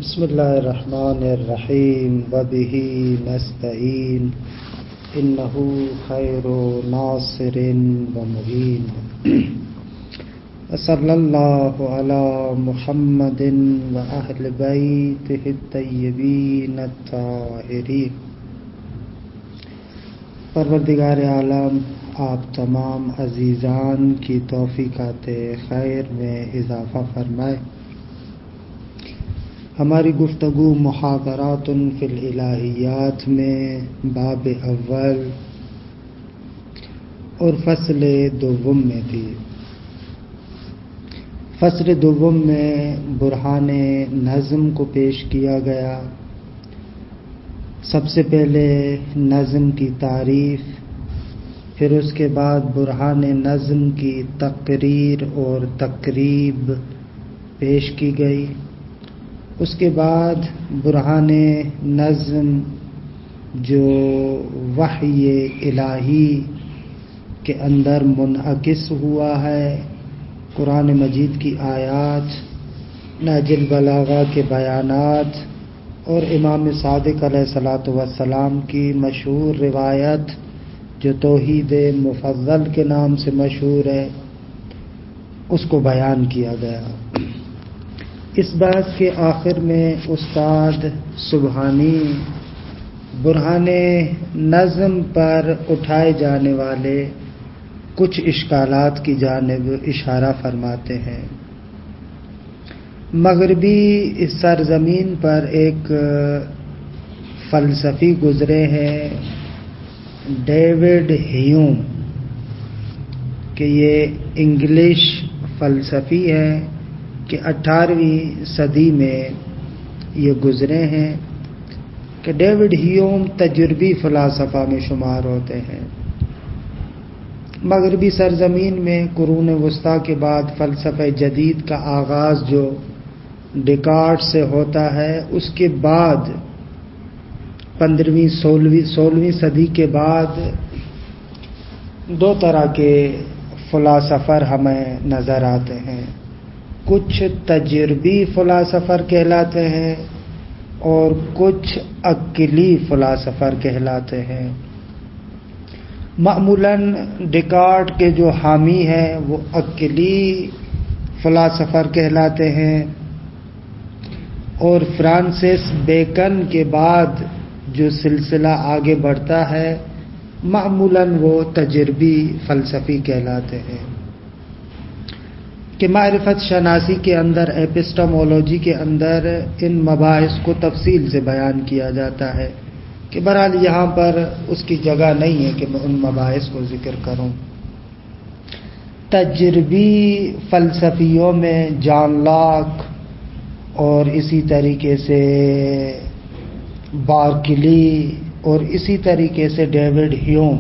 بسم اللہ الرحمن الرحیم وبہ نستعین انہ خیر ناصر ومعین صلی اللہ علی محمد واہل بیتہ الطیبین الطاہرین۔ پروردگار عالم آپ تمام عزیزان کی توفیقات خیر میں اضافہ فرمائے۔ ہماری گفتگو محاضرات فی الالہیات میں باب اول اور فصل دوم میں تھی۔ فصل دوم میں برہان نظم کو پیش کیا گیا۔ سب سے پہلے نظم کی تعریف، پھر اس کے بعد برہان نظم کی تقریر اور تقریب پیش کی گئی۔ اس کے بعد برہان نظم جو وحی الہی کے اندر منعکس ہوا ہے، قرآن مجید کی آیات، نہج البلاغہ کے بیانات اور امام صادق علیہ الصلاۃ والسلام کی مشہور روایت جو توحید مفضل کے نام سے مشہور ہے، اس کو بیان کیا گیا۔ اس بحث کے آخر میں استاد سبحانی برہان نظم پر اٹھائے جانے والے کچھ اشکالات کی جانب اشارہ فرماتے ہیں۔ مغربی سرزمین پر ایک فلسفی گزرے ہیں ڈیوڈ ہیوم، کہ یہ انگلش فلسفی ہے کہ 18ویں صدی میں یہ گزرے ہیں، کہ ڈیوڈ ہیوم تجربی فلاسفہ میں شمار ہوتے ہیں۔ مغربی سرزمین میں قرون وسطیٰ کے بعد فلسفہ جدید کا آغاز جو ڈیکارٹ سے ہوتا ہے، اس کے بعد 15ویں 16ویں صدی کے بعد دو طرح کے فلاسفر ہمیں نظر آتے ہیں۔ کچھ تجربی فلاسفر کہلاتے ہیں اور کچھ عقلی فلاسفر کہلاتے ہیں۔ معمولاً ڈیکارٹ کے جو حامی ہیں وہ عقلی فلاسفر کہلاتے ہیں، اور فرانسس بیکن کے بعد جو سلسلہ آگے بڑھتا ہے معمولاً وہ تجربی فلسفی کہلاتے ہیں۔ کہ معرفت شناسی کے اندر، ایپسٹمولوجی کے اندر ان مباحث کو تفصیل سے بیان کیا جاتا ہے، کہ بہرحال یہاں پر اس کی جگہ نہیں ہے کہ میں ان مباحث کو ذکر کروں۔ تجربی فلسفیوں میں جان لاک اور اسی طریقے سے بارکلی اور اسی طریقے سے ڈیوڈ ہیوم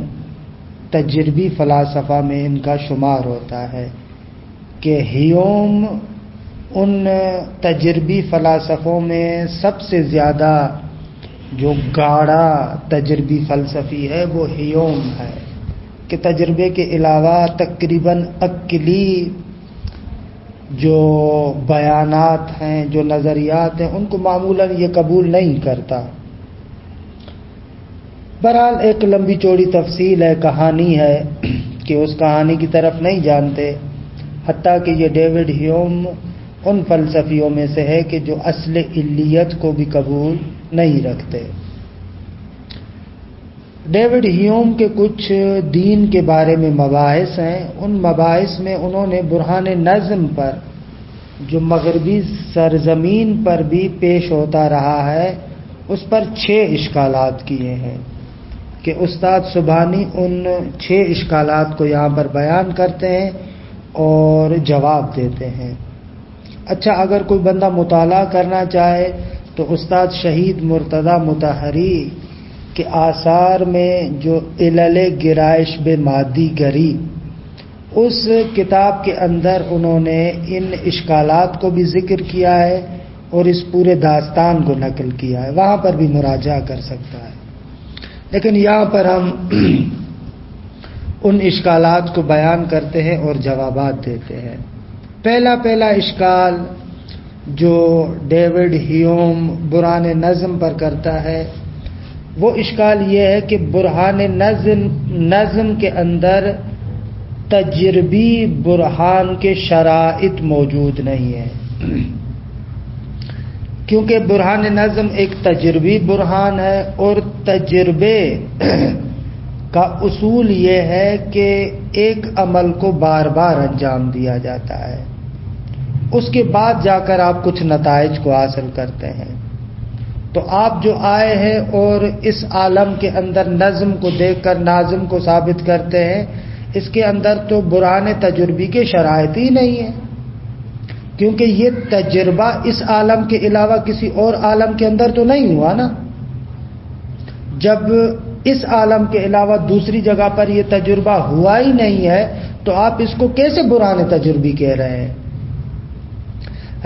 تجربی فلاسفہ میں ان کا شمار ہوتا ہے، کہ ہیوم ان تجربی فلاسفوں میں سب سے زیادہ جو گاڑا تجربی فلسفی ہے وہ ہیوم ہے، کہ تجربے کے علاوہ تقریباً عقلی جو بیانات ہیں، جو نظریات ہیں، ان کو معمولاً یہ قبول نہیں کرتا۔ بہرحال ایک لمبی چوڑی تفصیل ہے، کہانی ہے، کہ اس کہانی کی طرف نہیں جانتے، حتیٰ کہ یہ ڈیوڈ ہیوم ان فلسفیوں میں سے ہے کہ جو اصل علیت کو بھی قبول نہیں رکھتے۔ ڈیوڈ ہیوم کے کچھ دین کے بارے میں مباحث ہیں، ان مباحث میں انہوں نے برہان نظم پر جو مغربی سرزمین پر بھی پیش ہوتا رہا ہے، اس پر 6 اشکالات کیے ہیں، کہ استاد سبحانی ان 6 اشکالات کو یہاں پر بیان کرتے ہیں اور جواب دیتے ہیں۔ اچھا، اگر کوئی بندہ مطالعہ کرنا چاہے تو استاد شہید مرتضی مطہری کے آثار میں جو علل گرائش بے مادی گری، اس کتاب کے اندر انہوں نے ان اشکالات کو بھی ذکر کیا ہے اور اس پورے داستان کو نقل کیا ہے، وہاں پر بھی مراجعہ کر سکتا ہے۔ لیکن یہاں پر ہم ان اشکالات کو بیان کرتے ہیں اور جوابات دیتے ہیں۔ پہلا اشکال جو ڈیوڈ ہیوم برہان نظم پر کرتا ہے، وہ اشکال یہ ہے کہ برہان نظم کے اندر تجربی برہان کے شرائط موجود نہیں ہے، کیونکہ برہان نظم ایک تجربی برہان ہے، اور تجربے کا اصول یہ ہے کہ ایک عمل کو بار بار انجام دیا جاتا ہے، اس کے بعد جا کر آپ کچھ نتائج کو حاصل کرتے ہیں۔ تو آپ جو آئے ہیں اور اس عالم کے اندر نظم کو دیکھ کر ناظم کو ثابت کرتے ہیں، اس کے اندر تو برہان تجربی کے شرائط ہی نہیں ہے، کیونکہ یہ تجربہ اس عالم کے علاوہ کسی اور عالم کے اندر تو نہیں ہوا نا۔ جب اس عالم کے علاوہ دوسری جگہ پر یہ تجربہ ہوا ہی نہیں ہے تو آپ اس کو کیسے برہان تجربی کہہ رہے ہیں؟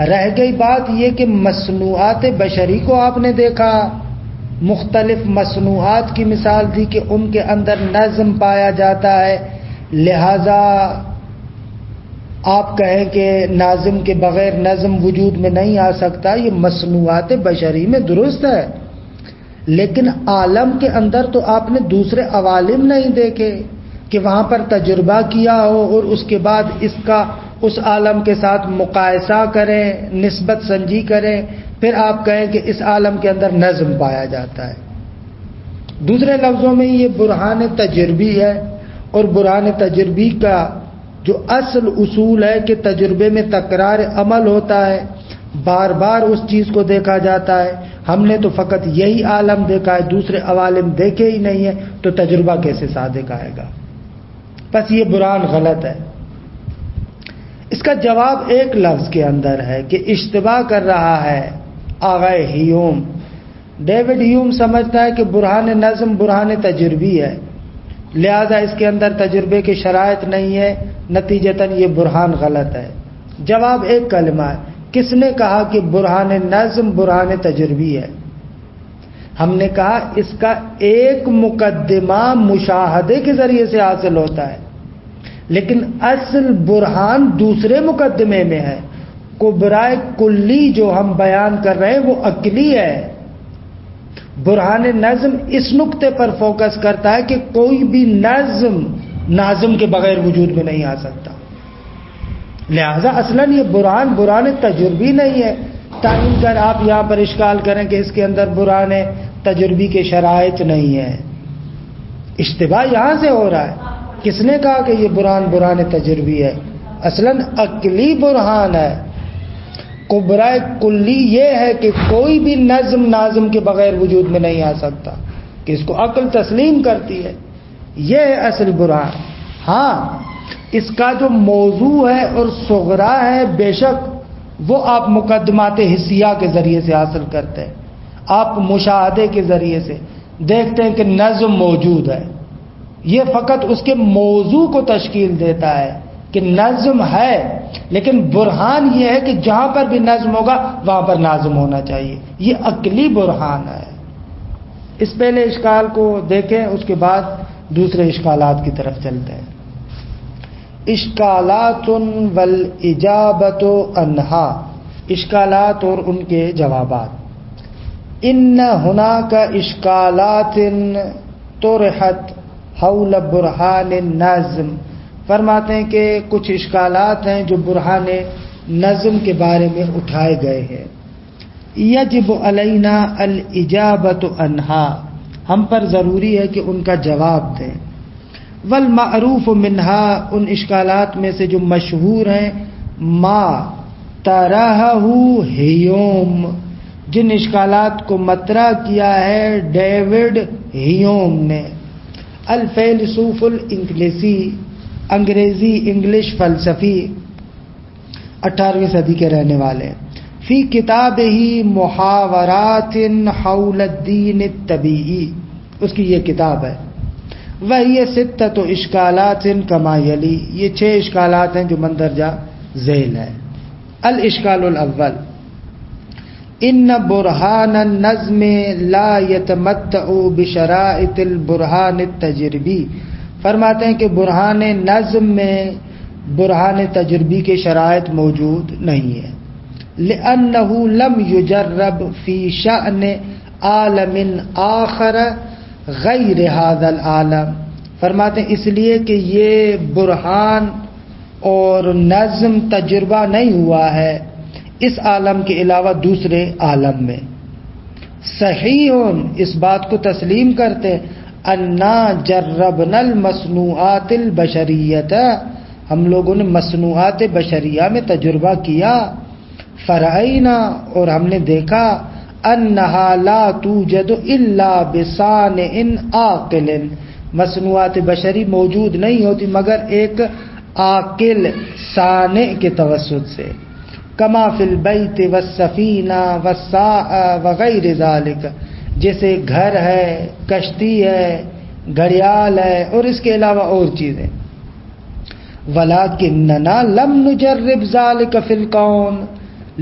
رہ گئی بات یہ کہ مصنوعات بشری کو آپ نے دیکھا، مختلف مصنوعات کی مثال دی کہ ان کے اندر نظم پایا جاتا ہے، لہذا آپ کہیں کہ ناظم کے بغیر نظم وجود میں نہیں آ سکتا، یہ مصنوعات بشری میں درست ہے، لیکن عالم کے اندر تو آپ نے دوسرے عوالم نہیں دیکھے کہ وہاں پر تجربہ کیا ہو اور اس کے بعد اس کا اس عالم کے ساتھ مقایسہ کریں، نسبت سنجی کریں، پھر آپ کہیں کہ اس عالم کے اندر نظم پایا جاتا ہے۔ دوسرے لفظوں میں یہ برہان تجربی ہے، اور برہان تجربی کا جو اصل اصول ہے کہ تجربے میں تکرار عمل ہوتا ہے، بار بار اس چیز کو دیکھا جاتا ہے۔ ہم نے تو فقط یہی عالم دیکھا ہے، دوسرے عوالم دیکھے ہی نہیں ہیں، تو تجربہ کیسے صادق آئے گا؟ بس یہ برہان غلط ہے۔ اس کا جواب ایک لفظ کے اندر ہے کہ اشتباہ کر رہا ہے آغا ہیوم۔ ڈیوڈ ہیوم سمجھتا ہے کہ برہان نظم برہان تجربی ہے، لہذا اس کے اندر تجربے کے شرائط نہیں ہے، نتیجتاً یہ برہان غلط ہے۔ جواب ایک کلمہ ہے، کس نے کہا کہ برہان نظم برہان تجربی ہے؟ ہم نے کہا اس کا ایک مقدمہ مشاہدے کے ذریعے سے حاصل ہوتا ہے، لیکن اصل برہان دوسرے مقدمے میں ہے۔ کبرائے کلی جو ہم بیان کر رہے ہیں وہ عقلی ہے۔ برہان نظم اس نقطے پر فوکس کرتا ہے کہ کوئی بھی نظم ناظم کے بغیر وجود میں نہیں آ سکتا، لہذا اصلاً یہ برہان تجربی نہیں ہے۔ تعین کر آپ یہاں پر اشکال کریں کہ اس کے اندر برہان تجربی کے شرائط نہیں ہے، اشتباہ یہاں سے ہو رہا ہے۔ کس نے کہا کہ یہ برہان تجربی ہے؟ اصلاً عقلی برہان ہے۔ کبرائے کلی یہ ہے کہ کوئی بھی نظم ناظم کے بغیر وجود میں نہیں آ سکتا، کہ اس کو عقل تسلیم کرتی ہے، یہ ہے اصل برہان۔ ہاں، اس کا جو موضوع ہے اور صغرا ہے، بے شک وہ آپ مقدمات حسیہ کے ذریعے سے حاصل کرتے ہیں، آپ مشاہدے کے ذریعے سے دیکھتے ہیں کہ نظم موجود ہے، یہ فقط اس کے موضوع کو تشکیل دیتا ہے کہ نظم ہے، لیکن برہان یہ ہے کہ جہاں پر بھی نظم ہوگا وہاں پر ناظم ہونا چاہیے، یہ عقلی برہان ہے۔ اس پہلے اشکال کو دیکھیں، اس کے بعد دوسرے اشکالات کی طرف چلتے ہیں۔ اشکالات والاجابۃ عنہا، اشکالات اور ان کے جوابات۔ ان ہناک اشکالات طرحت حول برہان النظم، فرماتے ہیں کہ کچھ اشکالات ہیں جو برہان نظم کے بارے میں اٹھائے گئے ہیں۔ یجب علینا الاجابۃ عنہا، ہم پر ضروری ہے کہ ان کا جواب دیں۔ والمعروف منہا، ان اشکالات میں سے جو مشہور ہیں، ما طرحہ ہیوم، جن اشکالات کو مطرح کیا ہے ڈیوڈ ہیوم نے، الفیلسوف الانگلیسی، انگلش فلسفی، 18ویں صدی کے رہنے والے، فی کتاب ہی محاورات حول الدین الطبیعی، اس کی یہ کتاب ہے۔ وہی ستۃ اشکالات کما یلی، یہ 6 اشکالات ہیں جو مندرجہ ذیل ہے۔ الاشکال الاول، ان برہان النظم لا یتمتع بشرائط البرہان التجربی، فرماتے ہیں کہ برہان نظم میں برہان تجربی کے شرائط موجود نہیں ہے۔ لأنه لم يجرب في شأن عالم آخر غیر هذا العالم. فرماتے ہیں اس لیے کہ یہ برہان اور نظم تجربہ نہیں ہوا ہے اس عالم کے علاوہ دوسرے عالم میں. صحیح اس بات کو تسلیم کرتے انا جربنا المصنوعات البشریت، ہم لوگوں نے مصنوعات بشریہ میں تجربہ کیا. فرعینا، اور ہم نے دیکھا انہا لا توجد الا بصانع عاقل، مصنوعات بشری موجود نہیں ہوتی مگر ایک عاقل صانع کے توسط سے. کما فی البیت والسفینہ والساعہ وغیر ذالک، جیسے گھر ہے، کشتی ہے، گھڑیال ہے اور اس کے علاوہ اور چیزیں. ولیکننا لم نجرب ذالک فی الکون،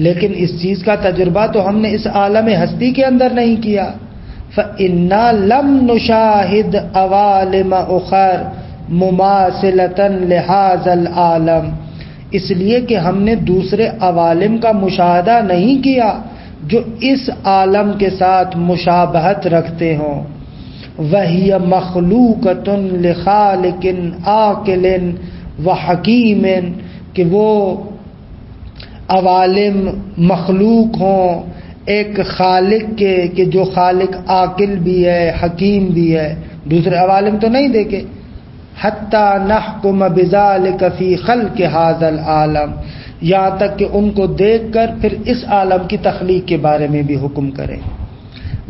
لیکن اس چیز کا تجربہ تو ہم نے اس عالم ہستی کے اندر نہیں کیا. فإنا لم نشاہد عوالم اخر مماثلۃ لہذا العالم، اس لیے کہ ہم نے دوسرے عوالم کا مشاہدہ نہیں کیا جو اس عالم کے ساتھ مشابہت رکھتے ہوں. وہی مخلوقۃ لخالق عاقل وحکیم، کہ وہ عوالم مخلوق ہوں ایک خالق کے کہ جو خالق عاقل بھی ہے حکیم بھی ہے، دوسرے عوالم تو نہیں دیکھے. حتی نحکم بذالک فی خلق ھذا العالم، یہاں تک کہ ان کو دیکھ کر پھر اس عالم کی تخلیق کے بارے میں بھی حکم کریں.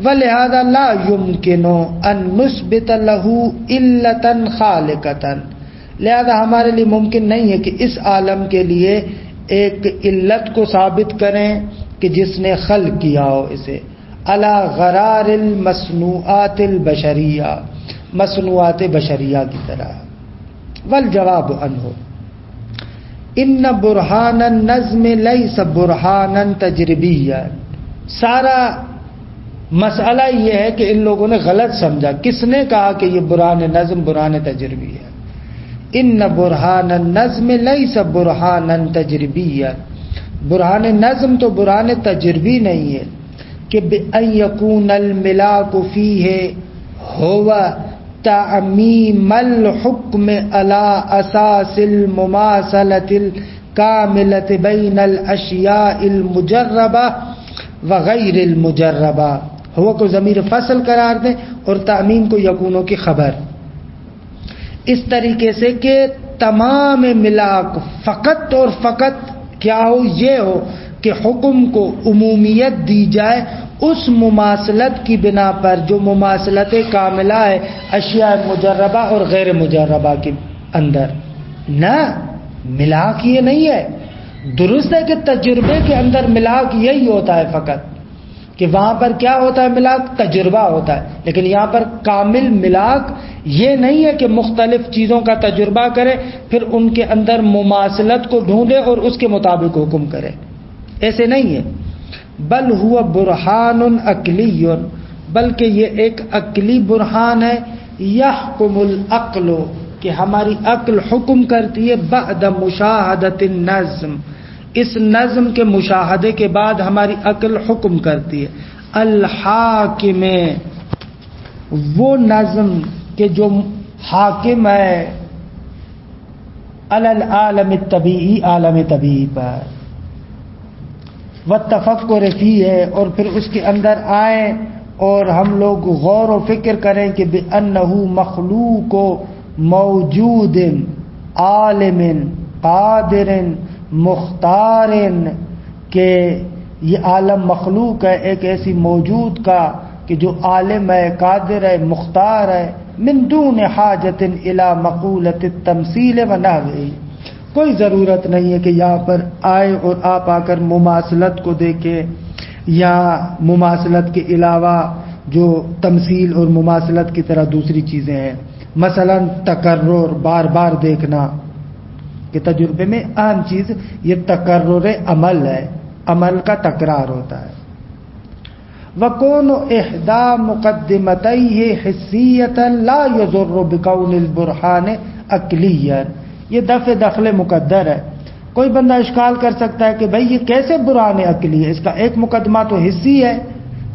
ولہذا لا یمکن ان نثبت له علۃ خالقۃ، لہذا ہمارے لیے ممکن نہیں ہے کہ اس عالم کے لیے ایک علت کو ثابت کریں کہ جس نے خلق کیا ہو اسے. علی غرار المصنوعات البشریہ، مصنوعات بشریہ کی طرح. والجواب عنہ ان برہان النظم لیس برہانا تجربیا. سارا مسئلہ یہ ہے کہ ان لوگوں نے غلط سمجھا. کس نے کہا کہ یہ برہان نظم برہان تجربی ہے؟ ان برہان النظم لیس برہانا تجربیا، برہان نظم تو برہان تجربی نہیں ہے. کہ بأن یکون الملاک فیہ ہوا تعمیم الحکم علی اساس المماثلۃ الکاملۃ بین الاشیاء المجربہ وغیر المجربہ. ہوا کو ضمیر فصل قرار دیں اور تعمیم کو یکونوں کی خبر، اس طریقے سے کہ تمام ملاک فقط اور فقط کیا ہو، یہ ہو کہ حکم کو عمومیت دی جائے اس مماثلت کی بنا پر جو مماثلت کاملہ ہے اشیاء مجربہ اور غیر مجربہ کے اندر. نہ، ملاک یہ نہیں ہے. درست ہے کہ تجربے کے اندر ملاک یہی ہوتا ہے فقط، کہ وہاں پر کیا ہوتا ہے ملاک، تجربہ ہوتا ہے. لیکن یہاں پر کامل ملاک یہ نہیں ہے کہ مختلف چیزوں کا تجربہ کرے پھر ان کے اندر مماثلت کو ڈھونڈے اور اس کے مطابق حکم کرے، ایسے نہیں ہے. بل ہوا برہان عقلی، بلکہ یہ ایک عقلی برہان ہے. یحکم العقل، کہ ہماری عقل حکم کرتی ہے بعد مشاہدۃ النظم، اس نظم کے مشاہدے کے بعد ہماری عقل حکم کرتی ہے. الحاکم، وہ نظم کہ جو حاکم ہے علی العالم الطبیعی، عالم طبیعی پر. والتفکر فیہ، اور پھر اس کے اندر آئیں اور ہم لوگ غور و فکر کریں کہ بأنہ مخلوق موجود عالم قادر مختار، کہ یہ عالم مخلوق ہے ایک ایسی موجود کا کہ جو عالم ہے، قادر ہے، مختار ہے. من دون حاجت الی مقولۃ التمثیل ونحوہ، کوئی ضرورت نہیں ہے کہ یہاں پر آئے اور آپ آ کر مماثلت کو دیکھیں یا مماثلت کے علاوہ جو تمثیل اور مماثلت کی طرح دوسری چیزیں ہیں. مثلا تکرر، بار بار دیکھنا، کہ تجربے میں اہم چیز یہ تکرر عمل ہے، عمل کا تکرار ہوتا ہے. وَكُونُ إِحْدَى مُقَدِّمَتَيْهِ حِسِّيَّةً لَا يَضُرُّ بِكَوْنِ الْبُرْهَانِ عَقْلِيًّا، یہ دفع دخل مقدر ہے. کوئی بندہ اشکال کر سکتا ہے کہ بھئی یہ کیسے برہان عقلی ہے؟ اس کا ایک مقدمہ تو حسی ہے.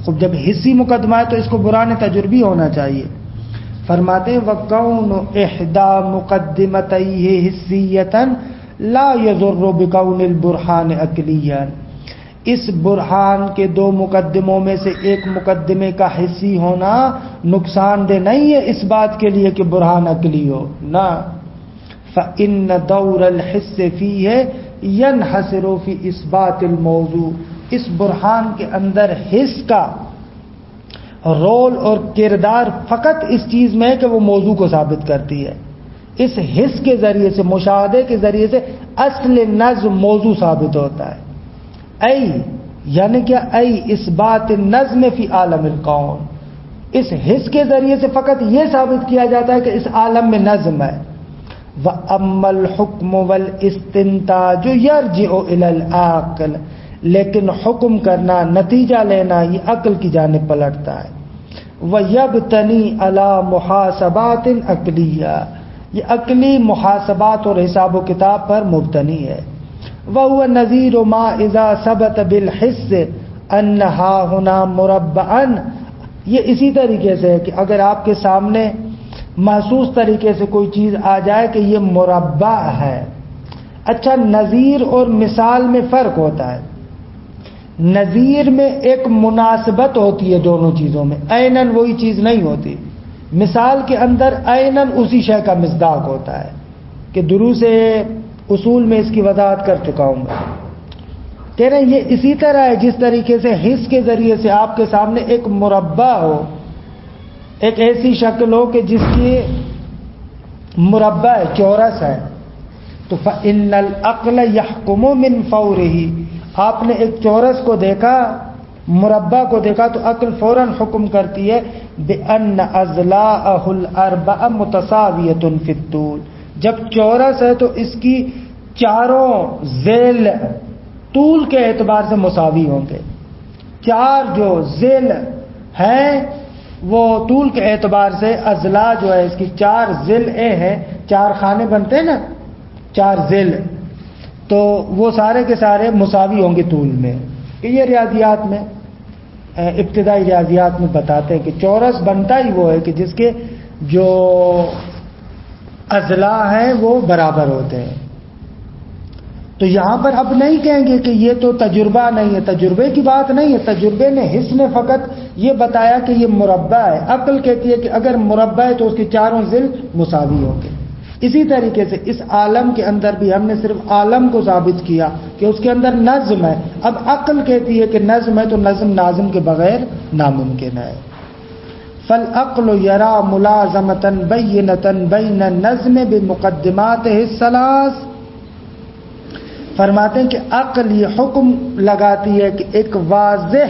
خب جب حسی مقدمہ ہے تو اس کو برہان تجربی ہونا چاہیے. فرماتے ہیں وَكَوْنُ إِحْدَى مُقَدِّمَتَيْهِ حِسِّيَّةً لَا يَضُرُّ بِكَوْنِ الْبُرْهَانِ عَقْلِيًّا. اس برہان کے دو مقدموں میں سے ایک مقدمے کا حسی ہونا نقصان دہ نہیں ہے اس بات کے لیے کہ برہان عقلی ہو نہ. فَإِنَّ دَوْرَ الْحِسِّ فِيهِ يَنْحَصِرُ فِي إِثْبَاتِ الْمَوْضُوعِ. اس برہان کے اندر حس کا رول اور کردار فقط اس چیز میں ہے کہ وہ موضوع کو ثابت کرتی ہے. اس حس کے ذریعے سے، مشاہدے کے ذریعے سے اصل نظم موضوع ثابت ہوتا ہے. ای یعنی کیا؟ ای اثبات النظم فی عالم الکون. اس حس کے ذریعے سے فقط یہ ثابت کیا جاتا ہے کہ اس عالم میں نظم ہے. وَأَمَّا الْحُكْمُ وَالْإِسْتِنْتَاجُ يَرْجِعُ إِلَى الْعَقْلِ. لیکن حکم کرنا، نتیجہ لینا، یہ عقل کی جانب پلٹتا ہے. وَيَبْتَنِي عَلَى مُحَاسَبَاتٍ عَقْلِيَّةٍ. یہ عقلی محاسبات اور حساب و کتاب پر مبتنی ہے. وَهُوَ نَظِيرُ مَا إِذَا ثَبَتَ بِالْحِسِّ أَنَّهَا هُنَا مُرَبَّعًا. یہ اسی طریقے سے ہے کہ اگر آپ کے سامنے محسوس طریقے سے کوئی چیز آ جائے کہ یہ مربع ہے. اچھا، نظیر اور مثال میں فرق ہوتا ہے. نظیر میں ایک مناسبت ہوتی ہے دونوں چیزوں میں، عیناً وہی چیز نہیں ہوتی. مثال کے اندر عیناً اسی شے کا مصداق ہوتا ہے کہ دروس اصول میں اس کی وضاحت کر چکا ہوں میں. کہہ رہے ہیں یہ اسی طرح ہے جس طریقے سے حس کے ذریعے سے آپ کے سامنے ایک مربع ہو، ایک ایسی شکل ہو کہ جس کی مربع ہے، چورس ہے، تو فَإِنَّ الْعَقْلَ يَحْكُمُ مِنْ فَوْرِهِ. آپ نے ایک چورس کو دیکھا، مربع کو دیکھا تو عقل فوراً حکم کرتی ہے بِأَنَّ أَضْلَاعَهُ الْأَرْبَعَ مُتَسَاوِيَةٌ فِي الطُّولِ. جب چورس ہے تو اس کی چاروں ذیل طول کے اعتبار سے مساوی ہوں گے. چار جو ذیل ہیں وہ طول کے اعتبار سے، اضلاع جو ہے اس کی چار ضلع ہیں، چار خانے بنتے ہیں نا، چار ضلع، تو وہ سارے کے سارے مساوی ہوں گے طول میں. کہ یہ ریاضیات میں، ابتدائی ریاضیات میں بتاتے ہیں کہ چورس بنتا ہی وہ ہے کہ جس کے جو اضلاع ہیں وہ برابر ہوتے ہیں. تو یہاں پر اب نہیں کہیں گے کہ یہ تو تجربہ نہیں ہے، تجربے کی بات نہیں ہے. تجربے نے، حس نے فقط یہ بتایا کہ یہ مربع ہے. عقل کہتی ہے کہ اگر مربع ہے تو اس کے چاروں ضلع مساوی ہوں گے. اسی طریقے سے اس عالم کے اندر بھی ہم نے صرف عالم کو ثابت کیا کہ اس کے اندر نظم ہے. اب عقل کہتی ہے کہ نظم ہے تو نظم ناظم کے بغیر ناممکن ہے. فالعقل یرا ملازمۃ بینۃ بین النظم بمقدماتہ الثلاث. فرماتے ہیں کہ عقل یہ حکم لگاتی ہے کہ ایک واضح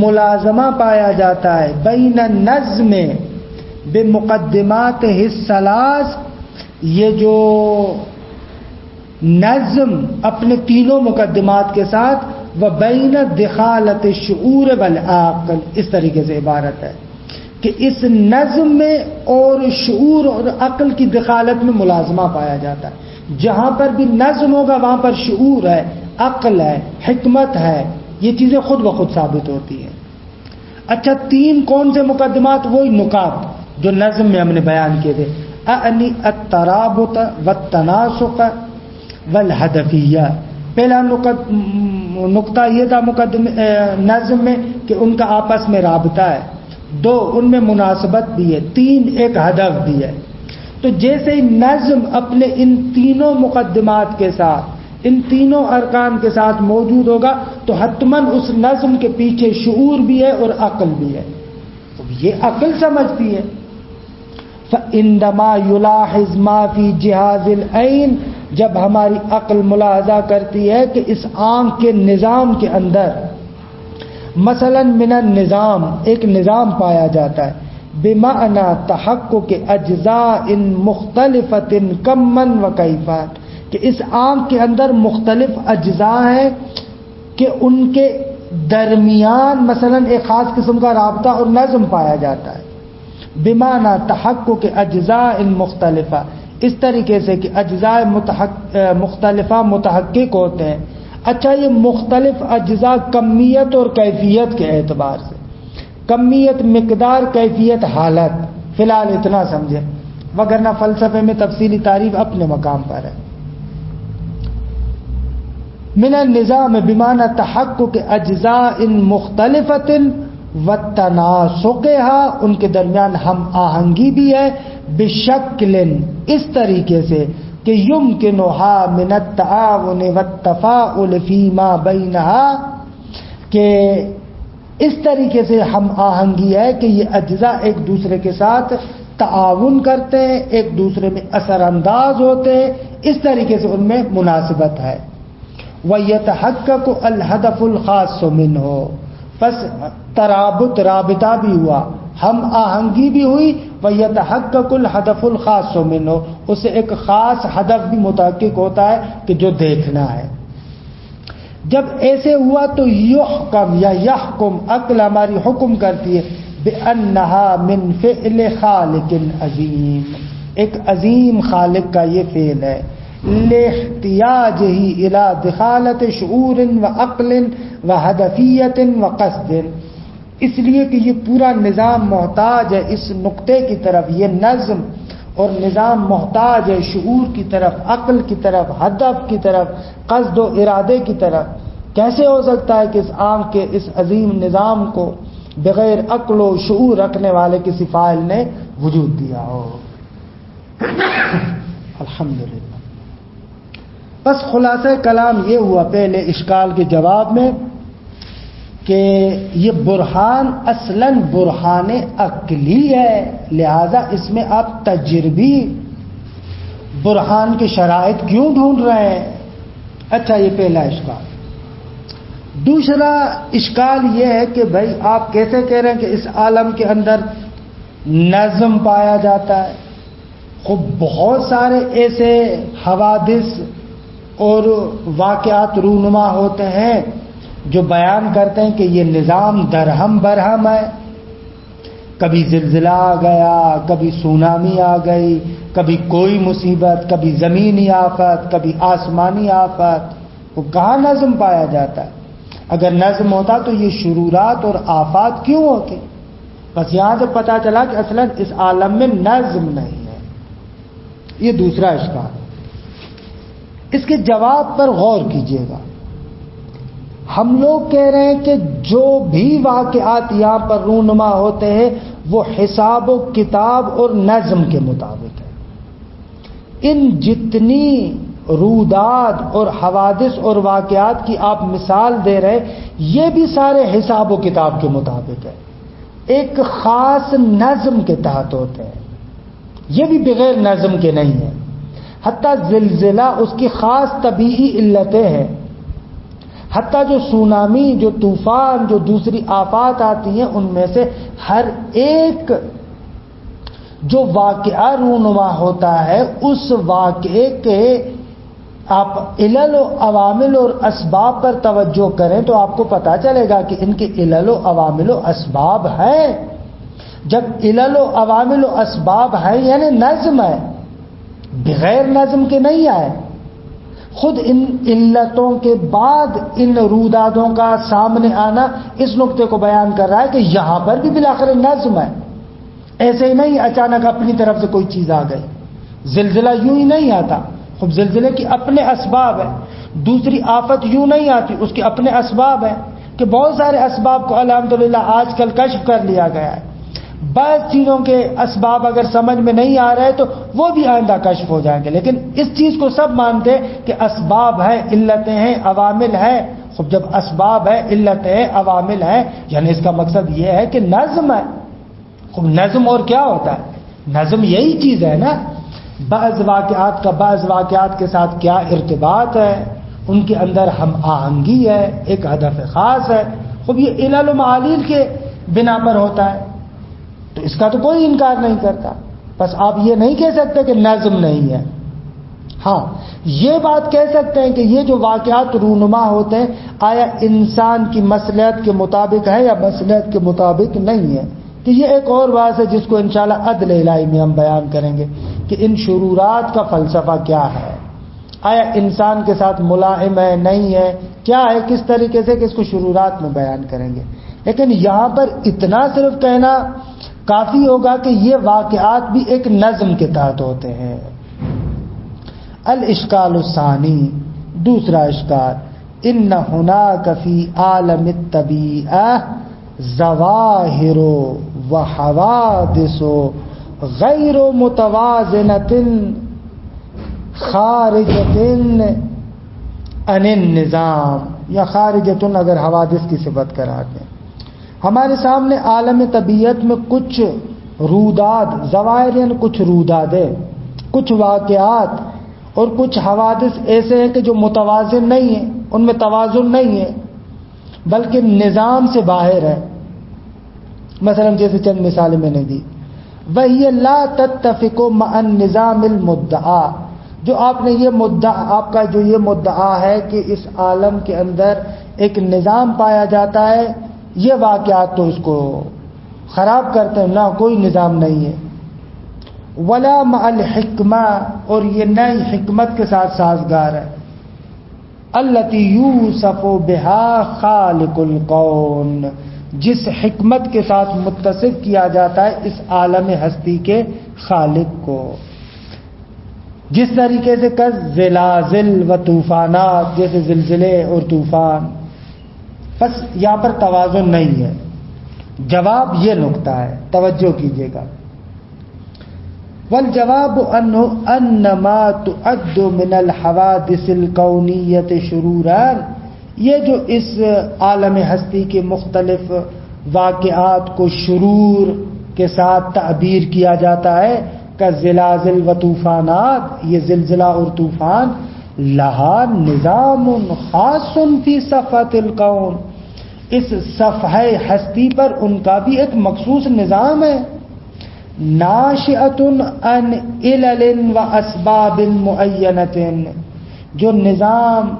ملازمہ پایا جاتا ہے بین النظم بمقدماتہ الثلاث. یہ جو نظم اپنے تینوں مقدمات کے ساتھ، و بین دخالت الشعور والعقل، اس طریقے سے عبارت ہے کہ اس نظم میں اور شعور اور عقل کی دخالت میں ملازمہ پایا جاتا ہے. جہاں پر بھی نظم ہوگا وہاں پر شعور ہے، عقل ہے، حکمت ہے، یہ چیزیں خود بخود ثابت ہوتی ہیں. اچھا، تین کون سے مقدمات؟ وہی نکات جو نظم میں ہم نے بیان کیے تھے، اعنی الترابط والتناسق والہدفیہ. پہلا نقطہ یہ تھا نظم میں کہ ان کا آپس میں رابطہ ہے، دو ان میں مناسبت بھی ہے، تین ایک ہدف بھی ہے. تو جیسے نظم اپنے ان تینوں مقدمات کے ساتھ، ان تینوں ارکان کے ساتھ موجود ہوگا تو حتماً اس نظم کے پیچھے شعور بھی ہے اور عقل بھی ہے. تو یہ عقل سمجھتی ہے. فَإِنَّمَا يُلَاحِظْ مَا فِي جِهَازِ الْعَيْنِ، جب ہماری عقل ملاحظہ کرتی ہے کہ اس آنکھ کے نظام کے اندر مثلا من النظام ایک نظام پایا جاتا ہے، بمعنی تحقق اجزاء مختلفۃ کمن و کیفیت، کہ اس آنکھ کے اندر مختلف اجزاء ہیں کہ ان کے درمیان مثلا ایک خاص قسم کا رابطہ اور نظم پایا جاتا ہے. بمعنی تحقق اجزاء مختلفہ، اس طریقے سے کہ اجزاء مختلفہ متحقق ہوتے ہیں. اچھا یہ مختلف اجزاء کمیت اور کیفیت کے اعتبار سے، کمیت مقدار، کیفیت حالت، فی الحال اتنا سمجھیں، وگرنہ فلسفے میں تفصیلی تعریف اپنے مقام پر ہے. من النظام بمعنى تحقق اجزاء مختلفۃ وتناسقها، ان کے درمیان ہم آہنگی بھی ہے، بشکل اس طریقے سے کہ یمکنها من التعاون والتفاعل فيما بينها، کہ اس طریقے سے ہم آہنگی ہے کہ یہ اجزاء ایک دوسرے کے ساتھ تعاون کرتے ہیں، ایک دوسرے میں اثر انداز ہوتے ہیں، اس طریقے سے ان میں مناسبت ہے. وَيَتَحَقَّقُ الْهَدَفُ الْخَاصُ مِنْهُ، پس ترابط رابطہ بھی ہوا، ہم آہنگی بھی ہوئی. وَيَتَحَقَّقُ الْهَدَفُ الْخَاصُ مِنْهُ، اس سے ایک خاص ہدف بھی متحقق ہوتا ہے کہ جو دیکھنا ہے. جب ایسے ہوا تو یحکم یا یحکم، عقل ہماری حکم کرتی ہے، بِأَنَّهَا مِنْ فِعْلِ خَالِقٍ عَظِيمٍ، ایک عظیم خالق کا یہ فعل ہے. لِاحْتِيَاجِهِ إِلَى دِخَالَةِ شُعُورٍ وَعَقْلٍ وَهَدَفِيَّةٍ وَقَصْدٍ، اس لیے کہ یہ پورا نظام محتاج ہے اس نقطے کی طرف، یہ نظم اور نظام محتاج ہے شعور کی طرف، عقل کی طرف، ہدف کی طرف، قصد و ارادے کی طرف. کیسے ہو سکتا ہے کہ اس عام کے اس عظیم نظام کو بغیر عقل و شعور رکھنے والے کسی فاعل نے وجود دیا ہو؟ الحمدللہ. بس خلاصہ کلام یہ ہوا پہلے اشکال کے جواب میں کہ یہ برہان اصلاً برہان عقلی ہے، لہذا اس میں آپ تجربی برہان کے شرائط کیوں ڈھونڈ رہے ہیں؟ اچھا یہ پہلا اشکال. دوسرا اشکال یہ ہے کہ بھائی آپ کیسے کہہ رہے ہیں کہ اس عالم کے اندر نظم پایا جاتا ہے؟ خوب بہت سارے ایسے حوادث اور واقعات رونما ہوتے ہیں جو بیان کرتے ہیں کہ یہ نظام درہم برہم ہے. کبھی زلزلہ آ گیا، کبھی سونامی آ گئی، کبھی کوئی مصیبت، کبھی زمینی آفت، کبھی آسمانی آفت. وہ کہاں نظم پایا جاتا ہے؟ اگر نظم ہوتا تو یہ شرورات اور آفات کیوں ہوتی؟ بس یہاں سے پتہ چلا کہ اصلاً اس عالم میں نظم نہیں ہے. یہ دوسرا اشکال. اس کے جواب پر غور کیجیے گا. ہم لوگ کہہ رہے ہیں کہ جو بھی واقعات یہاں پر رونما ہوتے ہیں وہ حساب و کتاب اور نظم کے مطابق ہے. ان جتنی رودات اور حوادث اور واقعات کی آپ مثال دے رہے یہ بھی سارے حساب و کتاب کے مطابق ہے، ایک خاص نظم کے تحت ہوتے ہیں. یہ بھی بغیر نظم کے نہیں ہے. حتیٰ زلزلہ اس کی خاص طبیعی علتیں ہیں. حتیٰ جو سونامی، جو طوفان، جو دوسری آفات آتی ہیں ان میں سے ہر ایک جو واقعہ رونما ہوتا ہے اس واقعے کے آپ علل و عوامل اور اسباب پر توجہ کریں تو آپ کو پتہ چلے گا کہ ان کے علل و عوامل و اسباب ہیں. جب علل و عوامل و اسباب ہیں یعنی نظم ہے، بغیر نظم کے نہیں آئے. خود ان علتوں کے بعد ان رودادوں کا سامنے آنا اس نقطے کو بیان کر رہا ہے کہ یہاں پر بھی بالآخر نظم ہے. ایسے ہی نہیں اچانک اپنی طرف سے کوئی چیز آ گئی. زلزلہ یوں ہی نہیں آتا، خب زلزلے کی اپنے اسباب ہیں. دوسری آفت یوں نہیں آتی، اس کے اپنے اسباب ہیں کہ بہت سارے اسباب کو الحمدللہ آج کل کشف کر لیا گیا ہے. بعض چیزوں کے اسباب اگر سمجھ میں نہیں آ رہے تو وہ بھی آئندہ کشف ہو جائیں گے، لیکن اس چیز کو سب مانتے کہ اسباب ہیں، علتیں ہیں، عوامل ہیں. خب جب اسباب ہے، علتیں ہیں، عوامل ہیں، یعنی اس کا مقصد یہ ہے کہ نظم ہے. خب نظم اور کیا ہوتا ہے؟ نظم یہی چیز ہے نا. بعض واقعات کا بعض واقعات کے ساتھ کیا ارتباط ہے، ان کے اندر ہم آہنگی ہے، ایک ہدف خاص ہے. خب یہ علل و معالل کے بنا پر ہوتا ہے تو اس کا تو کوئی انکار نہیں کرتا. بس آپ یہ نہیں کہہ سکتے کہ نظم نہیں ہے. ہاں یہ بات کہہ سکتے ہیں کہ یہ جو واقعات رونما ہوتے ہیں آیا انسان کی مصلحت کے مطابق ہے یا مصلحت کے مطابق نہیں ہے. کہ یہ ایک اور بات ہے جس کو انشاءاللہ عدل الہی میں ہم بیان کریں گے کہ ان شرورات کا فلسفہ کیا ہے، آیا انسان کے ساتھ ملائم ہے نہیں ہے، کیا ہے، کس طریقے سے کہ اس کو شرورات میں بیان کریں گے۔ لیکن یہاں پر اتنا صرف کہنا کافی ہوگا کہ یہ واقعات بھی ایک نظم کے تحت ہوتے ہیں۔ الاشکال الثانی، دوسرا اشکال، ان ہناک فی عالم الطبیعہ ظواہر و حوادث غیر متوازنۃ خارجۃ عن النظام، یا خارجۃ اگر حوادث کی صفت کرا دیں، ہمارے سامنے عالم طبیعت میں کچھ روداد، ظواہر یعنی کچھ رودادیں، کچھ واقعات اور کچھ حوادث ایسے ہیں کہ جو متوازن نہیں ہیں، ان میں توازن نہیں ہے بلکہ نظام سے باہر ہے۔ مثلا جیسے چند مثالیں میں نے دی، وہی لا تتفق مع النظام المدعا، جو آپ نے یہ مدعا، آپ کا جو یہ مدعا ہے کہ اس عالم کے اندر ایک نظام پایا جاتا ہے، یہ واقعات تو اس کو خراب کرتے ہیں، نہ کوئی نظام نہیں ہے۔ ولا مع الحکمہ، اور یہ نئی حکمت کے ساتھ سازگار ہے، التی یوصف بہا خالق الکون، جس حکمت کے ساتھ متصف کیا جاتا ہے اس عالم ہستی کے خالق کو، جس طریقے سے کہ زلازل و طوفانات، جیسے زلزلے اور طوفان۔ بس یہاں پر توازن نہیں ہے، جواب یہ نکتہ ہے، توجہ کیجیے گا۔ والجواب ان ما تعد من الحوادث الکونیۃ شرورا، یہ جو اس عالم ہستی کے مختلف واقعات کو شرور کے ساتھ تعبیر کیا جاتا ہے کہ زلازل و طوفانات، یہ زلزلہ اور طوفان، لہا نظام خاص فی صفحۃ الکون، اس صفحہ ہستی پر ان کا بھی ایک مخصوص نظام ہے، ناشئۃ عن علل و اسباب معینۃ، جو نظام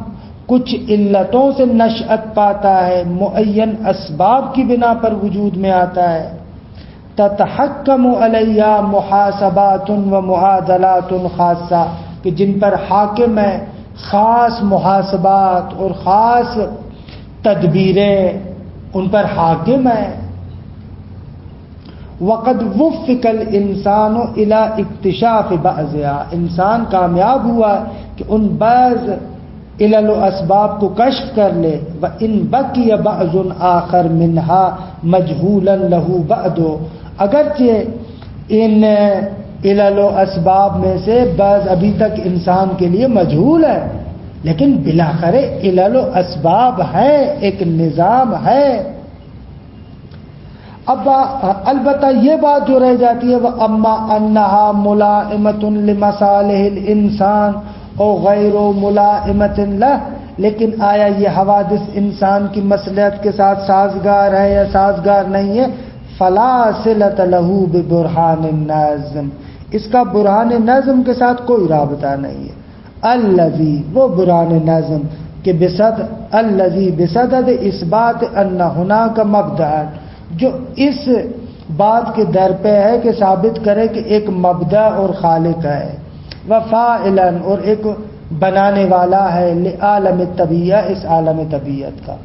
کچھ علتوں سے نشأت پاتا ہے، معین اسباب کی بنا پر وجود میں آتا ہے، تتحکم علیہ محاسبات و معادلات خاصہ، کہ جن پر حاکم ہے خاص محاسبات اور خاص تدبیریں ان پر حاکم ہے۔ وقد وفق الانسان الى اکتشاف بعضها، انسان کامیاب ہوا کہ ان بعض علل و اسباب کو کشف کر لے، وان بقی بعض آخر منها مجهولا له بعد، اگرچہ ان علل و اسباب میں سے بعض ابھی تک انسان کے لیے مجہول ہے، لیکن بلاخر علل و اسباب ہے، ایک نظام ہے۔ اب البتہ یہ بات جو رہ جاتی ہے، وَأَمَّا أَنَّهَا مُلَائِمَةٌ لِمَصَالِحِ الْإِنسَانِ اور غیر ملائمة لہ، لیکن آیا یہ حوادث انسان کی مصلحت کے ساتھ سازگار ہے یا سازگار نہیں ہے؟ فلا صلۃ لہ ببرہان النظم، اس کا برہان نظم کے ساتھ کوئی رابطہ نہیں ہے۔ الذی، وہ برہان نظم کہ الذی بصدد اثبات ان ہناک مبدأ، جو اس بات کے در پہ ہے کہ ثابت کرے کہ ایک مبدأ اور خالق ہے، وفاعلا، اور ایک بنانے والا ہے، لعالم الطبیعہ، اس عالم طبیعت کا،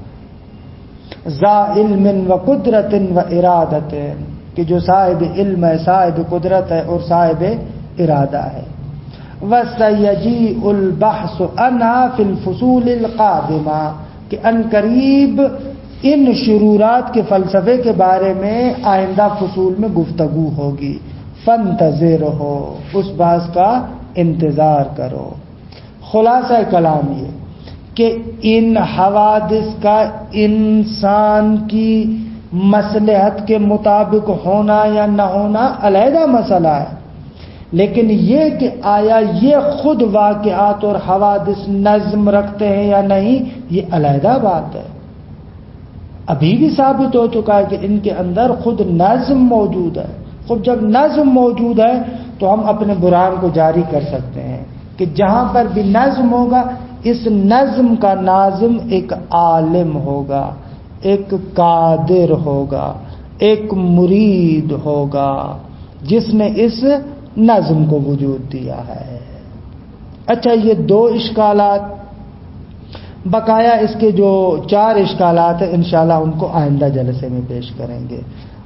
ذا علم و قدرت و ارادت، کہ جو صاحب علم ہے، صاحب قدرت ہے اور صاحب ارادہ ہے۔ وَسَيَجِيءُ الْبَحْثُ عَنْهَا فِي الْفُصُولِ الْقَادِمَةِ، کہ ان قریب ان شرورات کے فلسفے کے بارے میں آئندہ فصول میں گفتگو ہوگی، فانتظر ہو، اس بحث کا انتظار کرو۔ خلاصہ کلام یہ کہ ان حوادث کا انسان کی مصلحت کے مطابق ہونا یا نہ ہونا علیحدہ مسئلہ ہے، لیکن یہ کہ آیا یہ خود واقعات اور حوادث نظم رکھتے ہیں یا نہیں، یہ علیحدہ بات ہے۔ ابھی بھی ثابت ہو چکا ہے کہ ان کے اندر خود نظم موجود ہے۔ خود جب نظم موجود ہے تو ہم اپنے برہان کو جاری کر سکتے ہیں کہ جہاں پر بھی نظم ہوگا، اس نظم کا ناظم ایک عالم ہوگا، ایک قادر ہوگا، ایک مرید ہوگا، جس نے اس نظم کو وجود دیا ہے۔ اچھا، یہ 2 اشکالات، بقایا اس کے جو 4 اشکالات ہیں انشاءاللہ ان کو آئندہ جلسے میں پیش کریں گے۔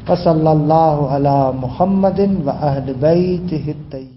وصلی اللہ علی محمد و اہل بیتہ الطیبین۔